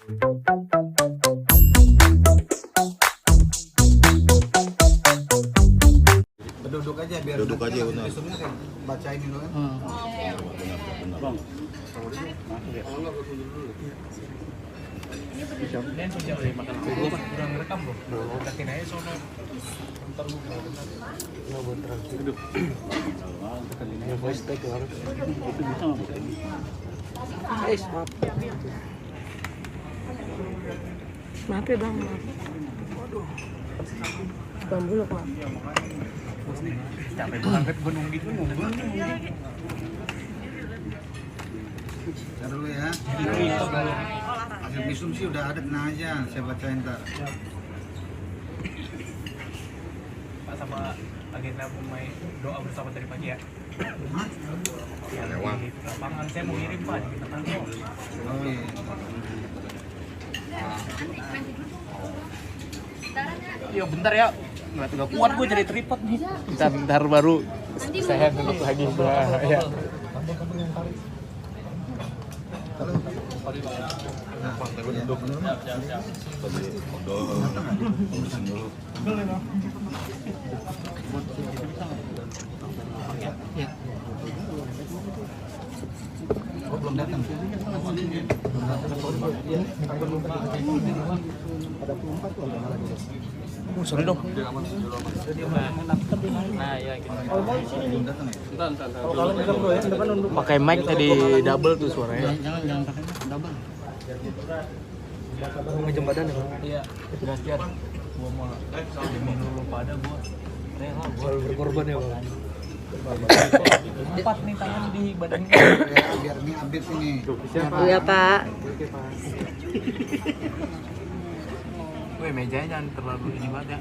Duduk aja biar duduk aja benar. Bacain dulu kan. Bang. Dan sudah dari makan gue pas kurang rekam loh. Katin aja sono. Ntar gue mau bentar. Hidup. Ya voice tag harus. Itu bisa nggak? Maaf. Maaf ya bang, maaf. Bang buluk maaf. Capek banget gue nunggu. Ntar dulu ya. Hasil visum sih udah ada, tenang aja. Saya bacain ntar. Pak sama agenda pemain doa bersama dari pagi ya. Hah? Ya, di lapangan saya mau ngirim Pak di kita kantor. Oh iya. Iya bentar ya. Nggak kuat gue jadi tripod nih. Bentar baru saya duduk lagi. Ya. Halo. Duduk dulu. Ya. Oh, belum datang. Sorry dong. Nah, ya gitu. Belum datang ya? Pakai mic tadi double tuh suaranya. Jangan pakai double. Ngejam badan ya? Iya. Gantian. Gua mau demi dulu pada gua rela gua berkorban ya, Bang. Empat nih tangan di badannya. Ya, biar ini update ini. Iya Pak. Weh, mejanya jangan terlalu ini banget ya.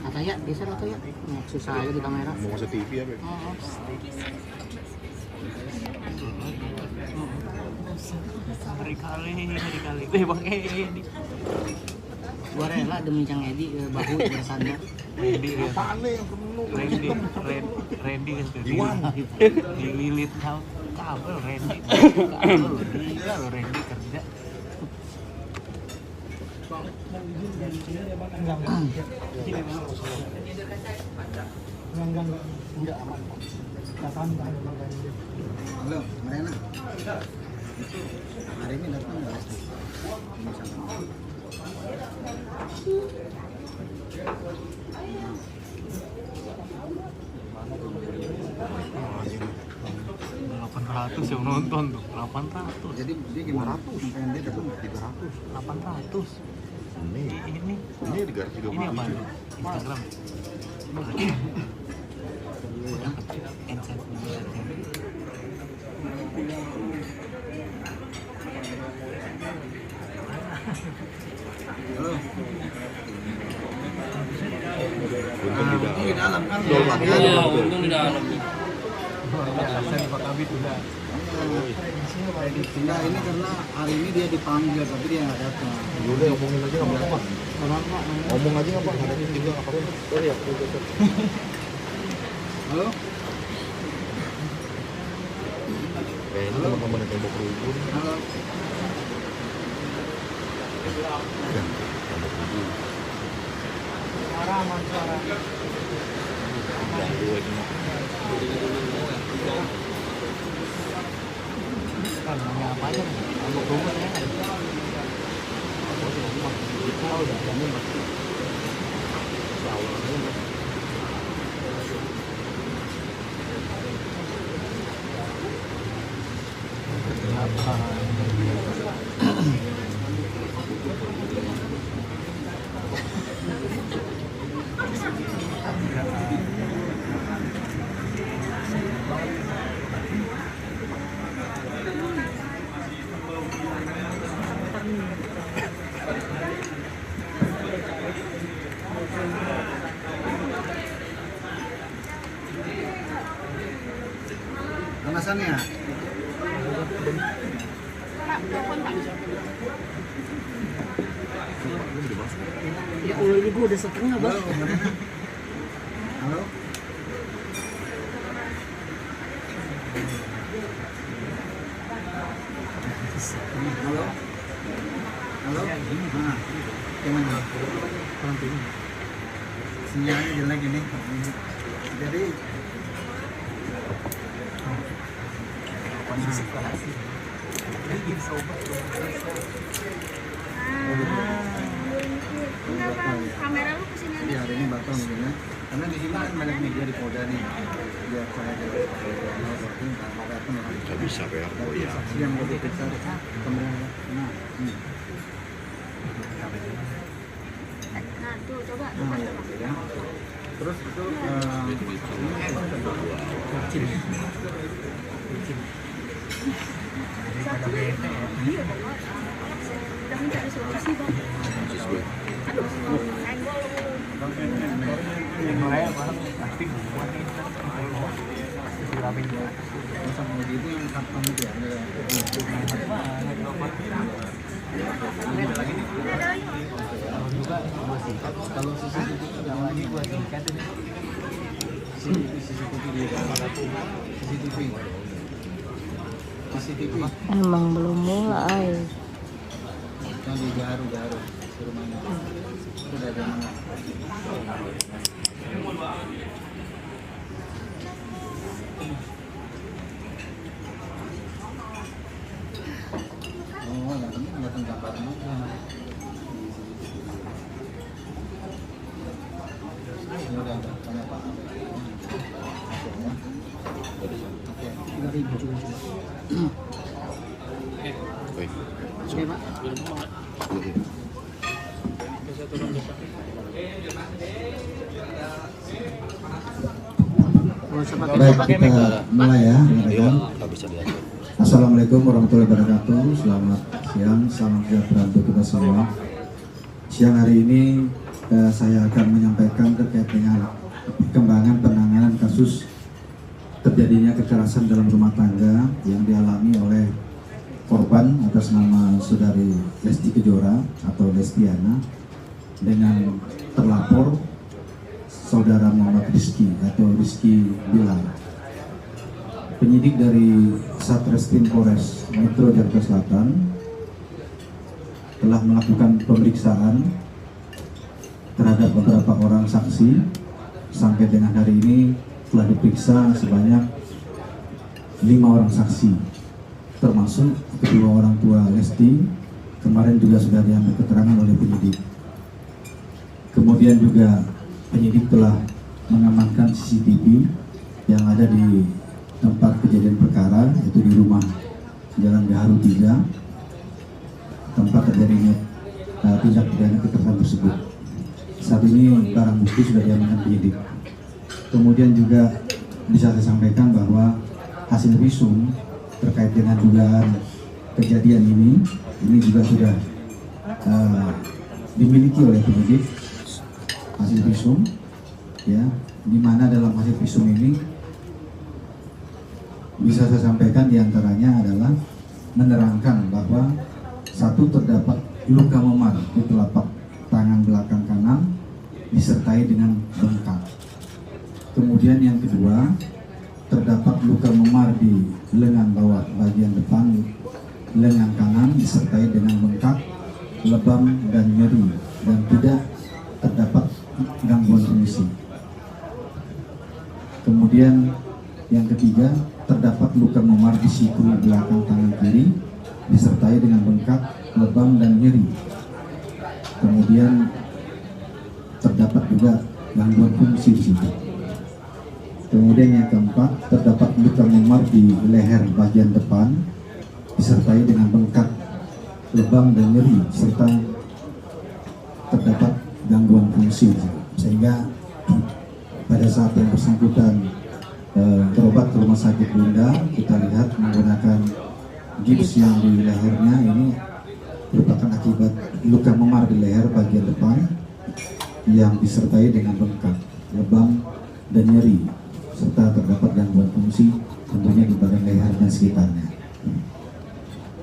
Kata ya, geser atau ya? Susah aja di kamera. Mau masuk TV apa? Hari kali. Bang Edi. Gua rela demi Cang Edi bahu bersandar. Randy ya. Apaan nih yang penuh? Randy kan tuh. Iwan. Dililit kabel Randy. Kabel gila lo Randy kerja. Enggak aman. Halo, Mariana. Hari ini datang nggak? Delapan ratus yang nonton tuh, 800. Jadi dia gimana? Pengen dia datang nggak? 300. 800. Ini Ini 330. ini apa? Instagram. Halo. Untung Di dalam kan? Iya, untung di dalam. Saya di Pakabit udah. Enggak, ini karena hari ini dia dipanggil tapi dia nggak datang. Udah ngomongin aja nggak apa-apa. Ngomong aja nggak apa? Ada juga nggak apa-apa. Sorry ya. Halo. Ini teman-teman yang tembok rukun. Halo. Suara aman suara. Ganggu aja. Namanya apa aja? Tembok rumah ya kan? Kita udah jamin pasti. Alasannya? Ya Allah ini gua udah setengah bang. Halo. Halo? Halo? Nah, gimana? Sinyalnya jelek ini. Jadi kamera lu kesini aja. ya hari ini batal mungkin ya. Karena di sini kan banyak media di Polda nih. Biar saya Nggak bisa ya, oh ya. saksi yang mau diperiksa kemudian. Nah, Nah, tuh coba. nah ya. Terus itu Iya, Bapak. Udah mencari solusi, Bang. sama itu yang kapan itu ya? Kalau CCTV CCTV Emang belum mulai. yang di Garu rumahnya sudah ada mana? Oh, yang ini kelihatan gambarnya aja. Ini udah tanya Pak. Hasilnya. Oke. 3.000 juga. Baik. Oke, Pak. Baik, kita mulai ya, rekan. Nggak bisa diatur. Assalamualaikum warahmatullahi wabarakatuh. Selamat siang, salam sejahtera untuk kita semua. Siang hari ini saya akan menyampaikan terkait dengan perkembangan penanganan kasus terjadinya kekerasan dalam rumah tangga yang dialami oleh korban atas nama saudari Lesti Kejora atau Lestiana dengan terlapor saudara Muhammad Rizky atau Rizky Bilar. Penyidik dari Satreskrim Polres Metro Jakarta Selatan telah melakukan pemeriksaan terhadap beberapa orang saksi. Sampai dengan hari ini telah diperiksa sebanyak 5 orang saksi, termasuk kedua orang tua Lesti. Kemarin juga sudah diambil keterangan oleh penyidik. Kemudian juga penyidik telah mengamankan CCTV yang ada di tempat kejadian perkara, yaitu di rumah Jalan Gaharu 3, tempat terjadinya tindak pidana kekerasan tersebut. Saat ini barang bukti sudah diamankan penyidik. Kemudian juga bisa saya sampaikan bahwa hasil visum terkait dengan dugaan kejadian ini juga sudah dimiliki oleh penyidik. Hasil visum, ya, di mana dalam hasil visum ini bisa saya sampaikan diantaranya adalah menerangkan bahwa satu, terdapat luka memar di telapak tangan belakang kanan disertai dengan bengkak. Kemudian yang kedua, terdapat luka memar di lengan bawah bagian depan lengan kanan disertai dengan bengkak, lebam dan nyeri, dan tidak terdapat gangguan fungsi. Kemudian yang ketiga, terdapat luka memar di siku belakang tangan kiri disertai dengan bengkak, lebam dan nyeri. Kemudian terdapat juga gangguan fungsi di situ. Kemudian yang keempat, terdapat luka memar di leher bagian depan disertai dengan bengkak, lebam dan nyeri serta terdapat gangguan fungsi, sehingga pada saat yang bersangkutan berobat ke rumah sakit Bunda, kita lihat menggunakan gips yang di lehernya ini merupakan akibat luka memar di leher bagian depan yang disertai dengan bengkak, lebam dan nyeri serta terdapat gangguan fungsi tentunya di bagian leher dan sekitarnya.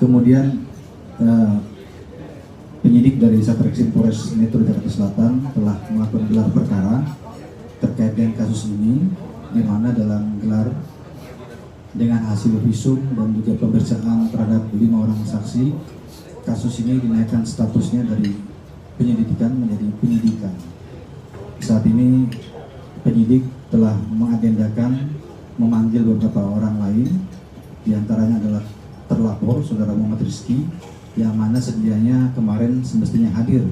Kemudian penyidik dari Satreskrim Polres Metro Jakarta Selatan telah melakukan gelar perkara terkait dengan kasus ini, di mana dalam gelar dengan hasil visum dan juga pemeriksaan terhadap terhadap 5 orang saksi. Kasus ini dinaikkan statusnya dari penyelidikan menjadi penyidikan. Saat ini penyidik telah mengagendakan memanggil beberapa orang lain, diantaranya adalah terlapor saudara Muhammad Rizky yang mana sedianya kemarin semestinya hadir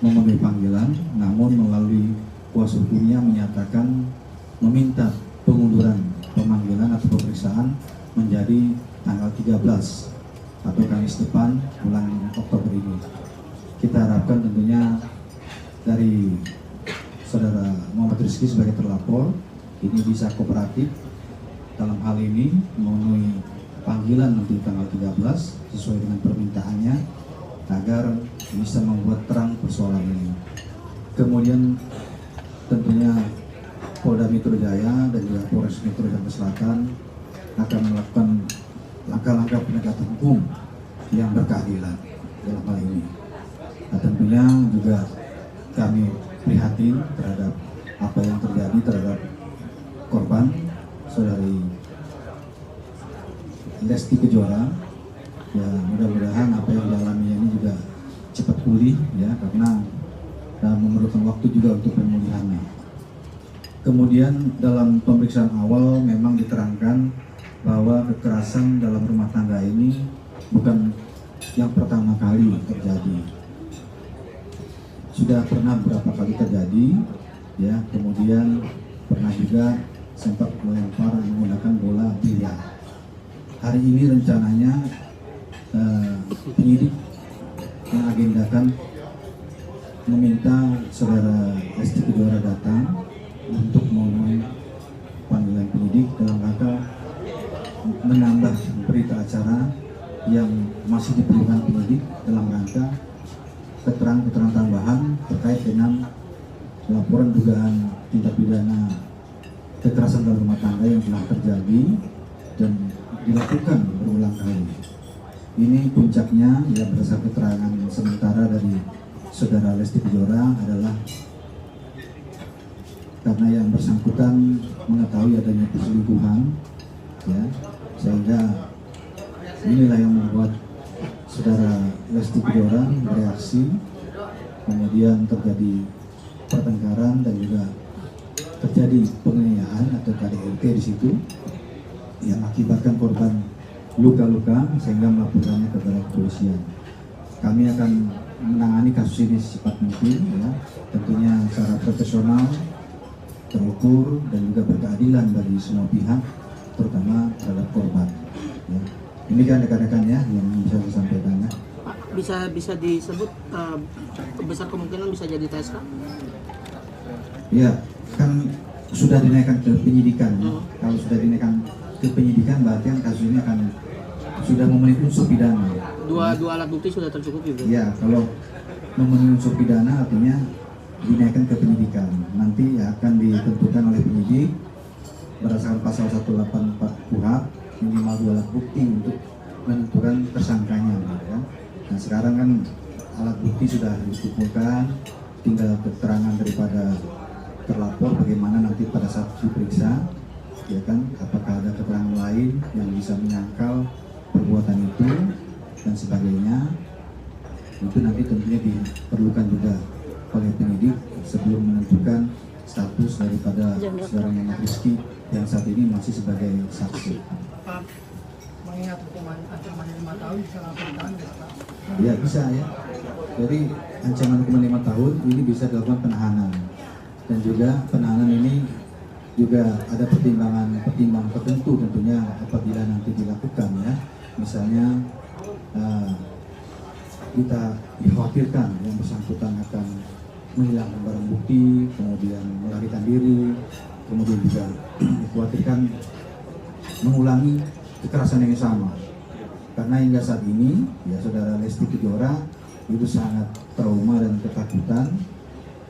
memenuhi panggilan, namun melalui kuasa hukumnya menyatakan meminta pengunduran pemanggilan atau pemeriksaan menjadi tanggal 13 atau Kamis depan bulan Oktober ini. Kita harapkan tentunya dari saudara Muhammad Rizky sebagai terlapor ini bisa kooperatif dalam hal ini memenuhi panggilan nanti tanggal 13 sesuai dengan permintaannya agar bisa membuat terang persoalan ini. Kemudian tentunya Polda Metro Jaya dan juga Polres Metro Jakarta Selatan akan melakukan langkah-langkah penegakan hukum yang berkeadilan dalam hal ini. Nah, tentunya juga kami prihatin terhadap apa yang terjadi terhadap korban saudari Lesti Kejora. Ya, mudah-mudahan apa yang dialaminya ini juga cepat pulih ya, karena memerlukan waktu juga untuk pemulihannya. Kemudian dalam pemeriksaan awal memang diterangkan bahwa kekerasan dalam rumah tangga ini bukan yang pertama kali terjadi. Sudah pernah beberapa kali terjadi ya, kemudian pernah juga sempat melempar menggunakan bola biliar. Hari ini rencananya penyidik mengagendakan meminta saudara Lesti Kejora datang untuk memenuhi panggilan penyidik dalam rangka menambah berita acara yang masih diperlukan penyidik dalam rangka keterangan tambahan terkait dengan laporan dugaan tindak pidana kekerasan dalam rumah tangga yang telah terjadi dan dilakukan berulang kali. Ini puncaknya ya, berdasarkan keterangan sementara dari saudara Lesti Kejora adalah karena yang bersangkutan mengetahui adanya perselingkuhan ya, sehingga inilah yang membuat saudara Lesti Kejora bereaksi, kemudian terjadi pertengkaran dan juga terjadi penganiayaan atau KDRT di situ yang mengakibatkan korban luka-luka sehingga melaporkannya kepada kepolisian. Kami akan menangani kasus ini secepat mungkin ya, tentunya secara profesional, terukur dan juga berkeadilan bagi semua pihak, terutama terhadap korban ya. Ini kan rekan-rekan ya yang bisa saya sampaikan ya. Pak, bisa disebut besar kemungkinan bisa jadi TSK? Ya, kan sudah dinaikkan ke penyidikan ya. Kalau sudah dinaikkan ke penyidikan berarti kan kasus ini akan sudah memenuhi unsur pidana. Dua alat bukti sudah tercukupi gitu? Ya, kalau memenuhi unsur pidana artinya dinaikkan ke penyidikan. Nanti akan ditentukan oleh penyidik berdasarkan pasal 184 KUHP minimal 2 alat bukti untuk menentukan tersangkanya gitu kan. Nah, sekarang kan alat bukti sudah dikumpulkan, tinggal keterangan daripada terlapor bagaimana nanti pada saat diperiksa ya kan, apakah ada keterangan lain yang bisa menyangkal perbuatan itu dan sebagainya. Itu nanti tentunya diperlukan juga oleh penyidik sebelum menentukan status daripada saudara Muhammad Rizky yang saat ini masih sebagai saksi. Pak, mengingat hukuman ancaman 5 tahun bisa langsung ditahan nggak, Pak? Ya bisa ya. Jadi ancaman hukuman 5 tahun ini bisa dilakukan penahanan, dan juga penahanan ini juga ada pertimbangan tertentu tentunya apabila nanti dilakukan ya. Misalnya kita dikhawatirkan yang bersangkutan akan menghilangkan barang bukti, kemudian melarikan diri, kemudian juga dikhawatirkan mengulangi kekerasan yang sama. Karena hingga saat ini ya saudara Lesti Kejora itu sangat trauma dan ketakutan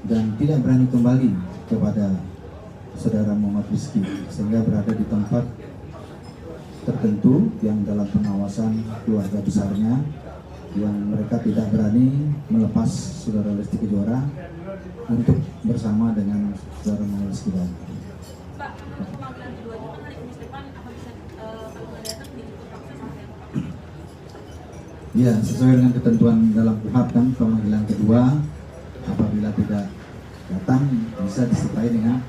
dan tidak berani kembali kepada saudara Muhammad Rizky, sehingga berada di tempat tertentu yang dalam pengawasan keluarga besarnya, yang mereka tidak berani melepas saudara Lesti Kejora untuk bersama dengan saudara Muhammad Rizky. Pak, pemanggilan kedua itu kan hari Kamis depan, apa bisa datang di waktu sampai? Ya, sesuai dengan ketentuan dalam KUHP kan, pemanggilan kedua apabila tidak datang bisa disertai dengan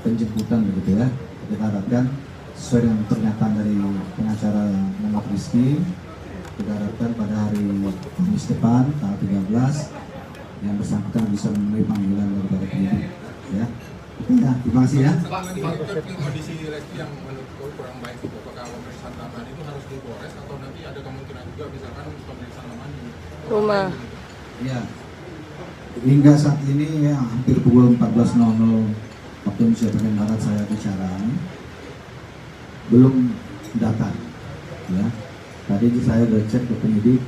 penjemputan begitu ya. Kita harapkan sesuai dengan pernyataan dari pengacara Muhammad Rizky, kita harapkan pada hari Kamis depan tanggal 13 yang bersangkutan bisa memenuhi panggilan daripada penyidik ya. Ya, terima kasih ya. Pak, ini kondisi Reski yang menurut kurang baik itu, apakah pemeriksaan tambahan itu harus di Polres atau nanti ada kemungkinan juga misalkan pemeriksaan tambahan di Rumah. Ya, hingga saat ini ya hampir pukul 14.00 waktu Indonesia bagian Barat saya bicara belum datang ya. Tadi saya sudah cek ke penyidik,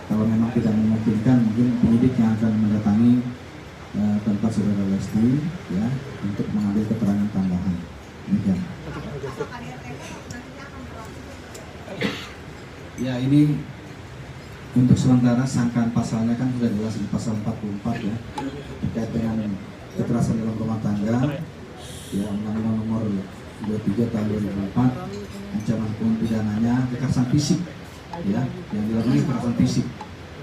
kalau memang tidak memungkinkan mungkin penyidik yang akan mendatangi tempat saudara Lesti ya untuk mengambil keterangan tambahan. Demikian. Ya, ini untuk sementara sangkaan pasalnya kan sudah jelas di pasal 44 ya, terkait dengan kekerasan dalam rumah tangga ya, Undang-Undang Nomor 23 Tahun 2004, ancaman hukuman pidananya kekerasan fisik ya, yang dilakukan kekerasan fisik,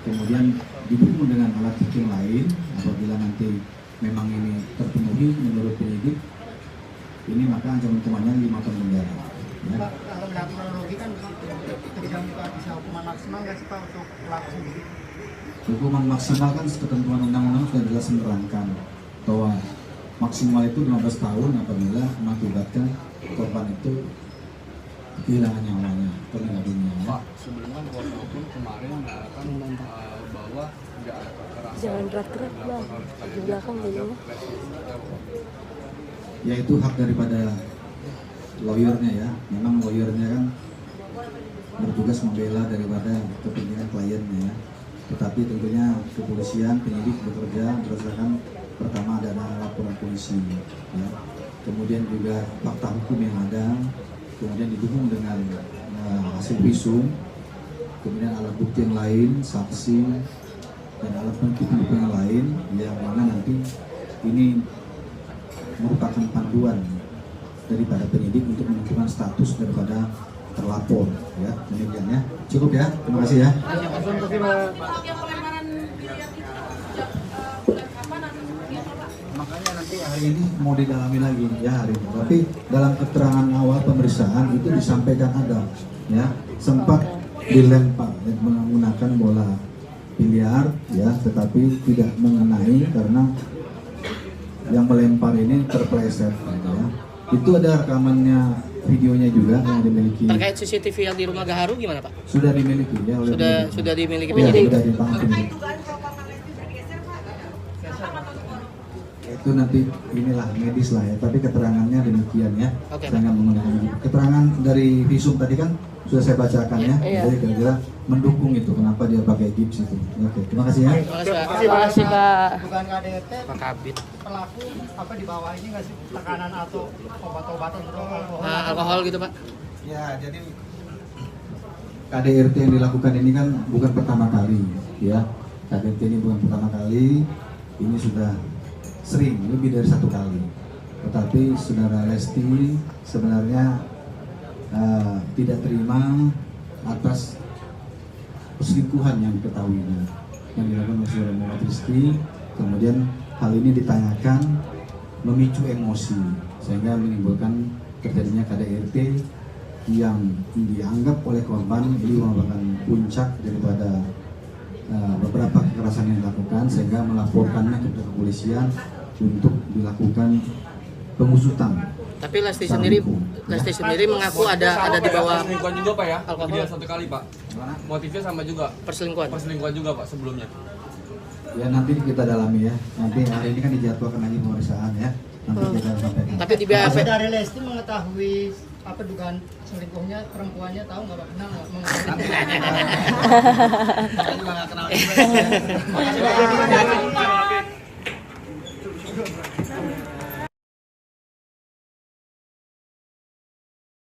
kemudian didukung dengan alat bukti lain. Apabila nanti memang ini terpenuhi menurut penyidik ini, maka ancaman hukumannya 5 tahun penjara ya. Pak, kalau melihat kronologi kan ketika bisa hukuman maksimal nggak sih Pak untuk pelaku sendiri? Hukuman maksimal kan ketentuan undang-undang sudah jelas menerangkan bahwa maksimal itu 15 tahun apabila mengakibatkan korban itu kehilangan nyawanya atau meninggal dunia. Pak, sebelumnya kuasa hukum kemarin mengatakan bahwa tidak ada kekerasan. Jangan gerak-gerak bang, di belakang dulu. Ya itu hak daripada lawyernya ya. Memang lawyernya kan bertugas membela daripada kepentingan kliennya ya. Tetapi tentunya kepolisian, penyidik bekerja berdasarkan pertama ada laporan polisi ya. Kemudian juga fakta hukum yang ada, kemudian didukung dengan hasil visum, kemudian alat bukti yang lain, saksi dan alat bukti pendukung yang lain yang mana nanti ini merupakan panduan daripada penyidik untuk menentukan status daripada terlapor ya. Demikian ya. Cukup ya. Terima kasih ya. Makanya nanti hari ini mau didalami lagi ya hari ini. Tapi dalam keterangan awal pemeriksaan itu disampaikan ada ya sempat dilempar menggunakan bola biliar ya, tetapi tidak mengenai karena yang melempar ini terpleset ya. Itu ada rekamannya, videonya juga yang dimiliki. Terkait CCTV yang di rumah Gaharu gimana Pak? Sudah dimiliki ya oleh Sudah dimiliki ya, penyidik. sudah di tangan penyidik. Itu nanti inilah medis lah ya, tapi keterangannya demikian ya. Oke. Saya nggak menggunakan keterangan dari visum tadi kan sudah saya bacakan ya. Iya. Jadi kira-kira mendukung itu kenapa dia pakai gips itu. Oke, terima kasih ya. Terima kasih Pak. Terima kasih Pak. Bukan KDRT, Pak Kabit. pelaku apa di bawah ini nggak sih tekanan atau obat-obatan atau alkohol? Alkohol gitu Pak. Ya, jadi KDRT yang dilakukan ini kan bukan pertama kali ya. KDRT ini bukan pertama kali, ini sudah sering, lebih dari 1 kali. Tetapi saudara Lesti sebenarnya tidak terima atas perselingkuhan yang diketahuinya yang dilakukan oleh saudara Muhammad Rizky. Kemudian hal ini ditanyakan memicu emosi sehingga menimbulkan terjadinya KDRT yang dianggap oleh korban ini merupakan puncak daripada beberapa kekerasan yang dilakukan, sehingga melaporkannya ke kepolisian untuk dilakukan pengusutan. Tapi Lesti sendiri mengaku ada di bawah Perselingkuhan juga Pak ya? Alkohol. Tidak 1 kali Pak. Motifnya sama juga. perselingkuhan. Perselingkuhan juga Pak sebelumnya. Ya nanti kita dalami ya. Nanti hari ini kan dijadwalkan lagi pemeriksaan ya. Nanti kita sampaikan. Tapi di BAP Dari Lesti mengetahui apa dugaan selingkuhnya perempuannya, tahu nggak Pak? Kenal nggak? saya juga nggak kenal juga.